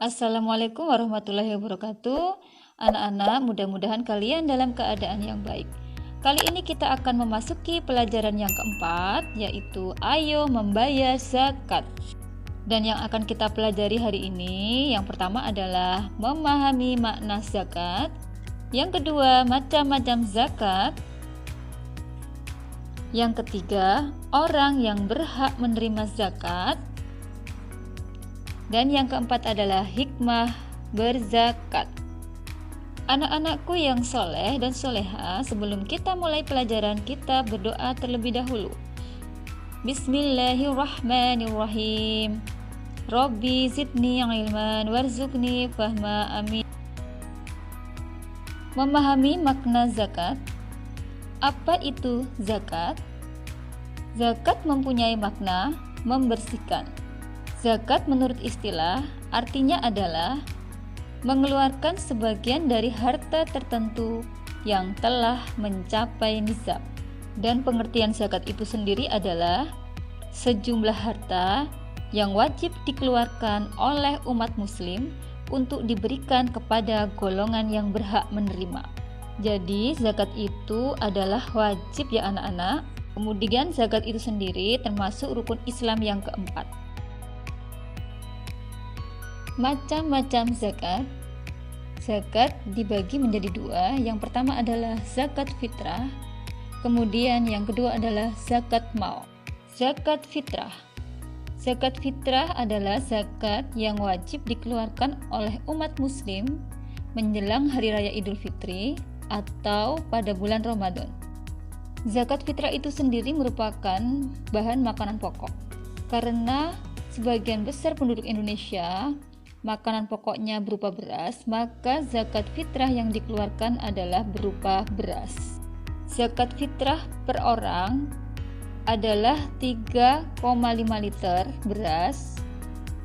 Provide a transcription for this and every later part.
Assalamualaikum warahmatullahi wabarakatuh. Anak-anak, mudah-mudahan kalian dalam keadaan yang baik. Kali ini kita akan memasuki pelajaran yang keempat, yaitu ayo membayar zakat. Dan yang akan kita pelajari hari ini, yang pertama adalah memahami makna zakat. Yang kedua, macam-macam zakat. Yang ketiga, orang yang berhak menerima zakat. Dan yang keempat adalah hikmah berzakat. Anak-anakku yang soleh dan soleha, sebelum kita mulai pelajaran, kita berdoa terlebih dahulu. Bismillahirrahmanirrahim. Rabbi zidni ilman warzuqni fahma, amin. Memahami makna zakat. Apa itu zakat? Zakat mempunyai makna membersihkan. Zakat menurut istilah artinya adalah mengeluarkan sebagian dari harta tertentu yang telah mencapai nisab. Dan pengertian zakat itu sendiri adalah sejumlah harta yang wajib dikeluarkan oleh umat muslim untuk diberikan kepada golongan yang berhak menerima. Jadi zakat itu adalah wajib ya anak-anak. Kemudian zakat itu sendiri termasuk rukun Islam yang keempat. Macam-macam zakat. Zakat dibagi menjadi dua. Yang pertama adalah zakat fitrah. Kemudian yang kedua adalah zakat mal. Zakat fitrah. Zakat fitrah adalah zakat yang wajib dikeluarkan oleh umat muslim menjelang hari raya Idul Fitri atau pada bulan Ramadan. Zakat fitrah itu sendiri merupakan bahan makanan pokok. Karena sebagian besar penduduk Indonesia makanan pokoknya berupa beras, maka zakat fitrah yang dikeluarkan adalah berupa beras. Zakat fitrah per orang adalah 3,5 liter beras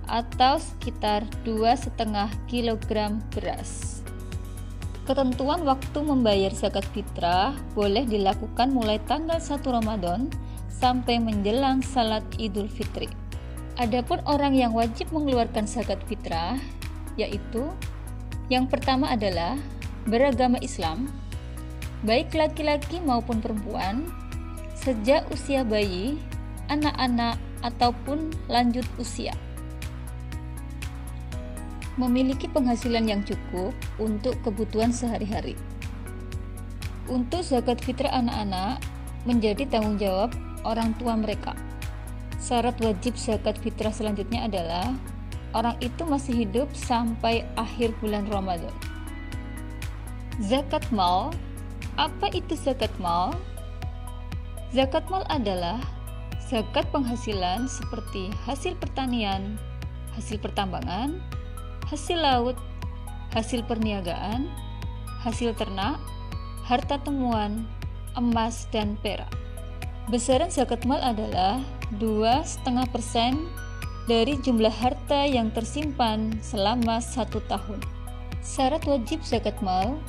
atau sekitar 2,5 kilogram beras. Ketentuan waktu membayar zakat fitrah boleh dilakukan mulai tanggal 1 Ramadan sampai menjelang salat Idul Fitri. Adapun orang yang wajib mengeluarkan zakat fitrah, yaitu yang pertama adalah beragama Islam, baik laki-laki maupun perempuan, sejak usia bayi, anak-anak, ataupun lanjut usia. Memiliki penghasilan yang cukup untuk kebutuhan sehari-hari. Untuk zakat fitrah anak-anak menjadi tanggung jawab orang tua mereka. Syarat wajib zakat fitrah selanjutnya adalah orang itu masih hidup sampai akhir bulan Ramadan. Zakat mal. Apa itu zakat mal? Zakat mal adalah zakat penghasilan seperti hasil pertanian, hasil pertambangan, hasil laut, hasil perniagaan, hasil ternak, harta temuan, emas, dan perak. Besaran zakat mal adalah 2,5% dari jumlah harta yang tersimpan selama 1 tahun. Syarat wajib zakat mal.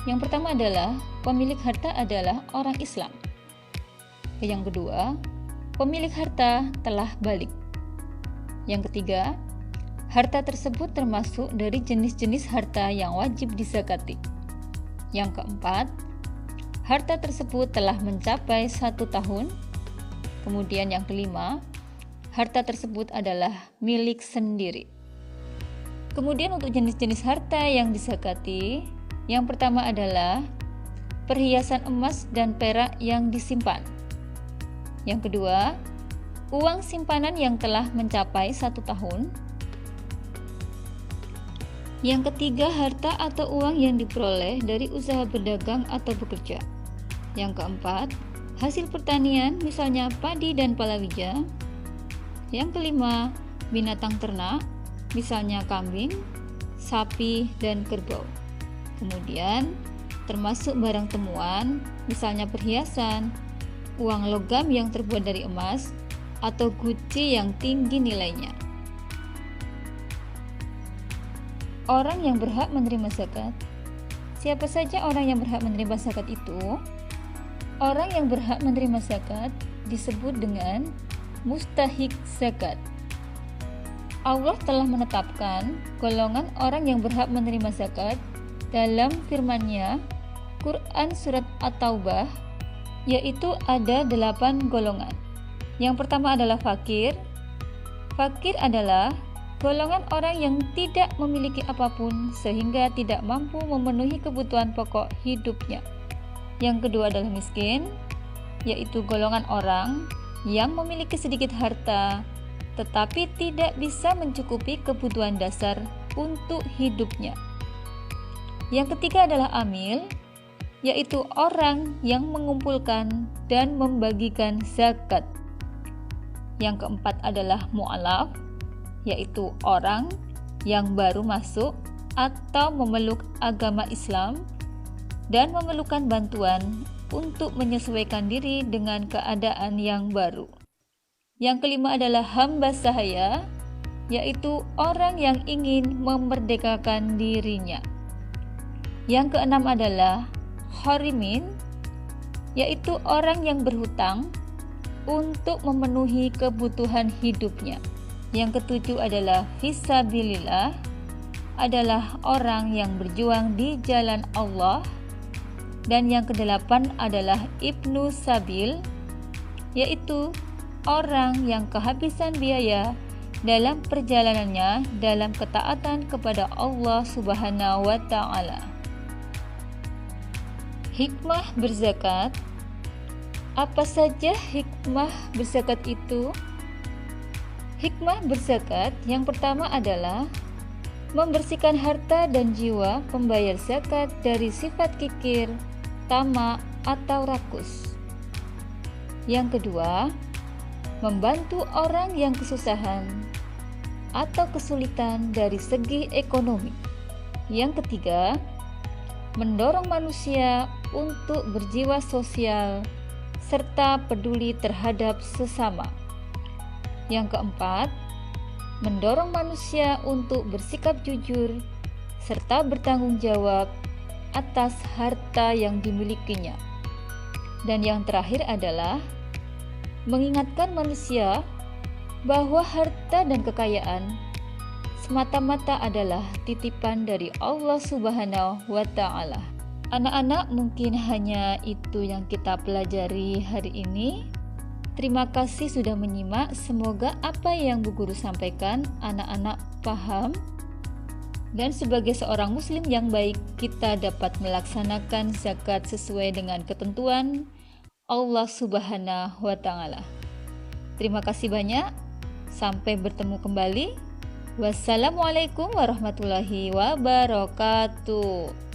Yang pertama adalah pemilik harta adalah orang Islam. Yang kedua, pemilik harta telah balik. Yang ketiga, harta tersebut termasuk dari jenis-jenis harta yang wajib dizakati. Yang keempat, harta tersebut telah mencapai 1 tahun. Kemudian yang kelima, harta tersebut adalah milik sendiri. Kemudian untuk jenis-jenis harta yang dizakati, yang pertama adalah perhiasan emas dan perak yang disimpan. Yang kedua, uang simpanan yang telah mencapai 1 tahun. Yang ketiga, harta atau uang yang diperoleh dari usaha berdagang atau bekerja. Yang keempat, hasil pertanian, misalnya padi dan palawija. Yang kelima, binatang ternak, misalnya kambing, sapi, dan kerbau. Kemudian, termasuk barang temuan, misalnya perhiasan, uang logam yang terbuat dari emas, atau guci yang tinggi nilainya. Orang yang berhak menerima zakat. Siapa saja orang yang berhak menerima zakat itu? Orang yang berhak menerima zakat disebut dengan mustahik zakat. Allah telah menetapkan golongan orang yang berhak menerima zakat dalam firman-Nya Quran Surat At-Taubah, yaitu ada 8 golongan. Yang pertama adalah fakir. Fakir adalah golongan orang yang tidak memiliki apapun sehingga tidak mampu memenuhi kebutuhan pokok hidupnya. Yang kedua adalah miskin, yaitu golongan orang yang memiliki sedikit harta tetapi tidak bisa mencukupi kebutuhan dasar untuk hidupnya. Yang ketiga adalah amil, yaitu orang yang mengumpulkan dan membagikan zakat. Yang keempat adalah mu'alaf, yaitu orang yang baru masuk atau memeluk agama Islam dan memerlukan bantuan untuk menyesuaikan diri dengan keadaan yang baru. Yang kelima adalah hamba sahaya, yaitu orang yang ingin memerdekakan dirinya. Yang keenam adalah horimin, yaitu orang yang berhutang untuk memenuhi kebutuhan hidupnya. Yang ketujuh adalah fisabilillah, adalah orang yang berjuang di jalan Allah. Dan yang kedelapan adalah ibnu sabil, yaitu orang yang kehabisan biaya dalam perjalanannya dalam ketaatan kepada Allah Subhanahu wa Ta'ala. Hikmah berzakat. Apa saja hikmah berzakat itu? Hikmah berzakat yang pertama adalah membersihkan harta dan jiwa pembayar zakat dari sifat kikir, tamak, atau rakus. Yang kedua, membantu orang yang kesusahan atau kesulitan dari segi ekonomi. Yang ketiga, mendorong manusia untuk berjiwa sosial serta peduli terhadap sesama. Yang keempat, mendorong manusia untuk bersikap jujur serta bertanggung jawab atas harta yang dimilikinya. Dan yang terakhir adalah mengingatkan manusia bahwa harta dan kekayaan semata-mata adalah titipan dari Allah Subhanahu wa Ta'ala. Anak-anak, mungkin hanya itu yang kita pelajari hari ini. Terima kasih sudah menyimak. Semoga apa yang Bu Guru sampaikan anak-anak paham, dan sebagai seorang muslim yang baik kita dapat melaksanakan zakat sesuai dengan ketentuan Allah Subhanahu wa Ta'ala. Terima kasih banyak. Sampai bertemu kembali. Wassalamualaikum warahmatullahi wabarakatuh.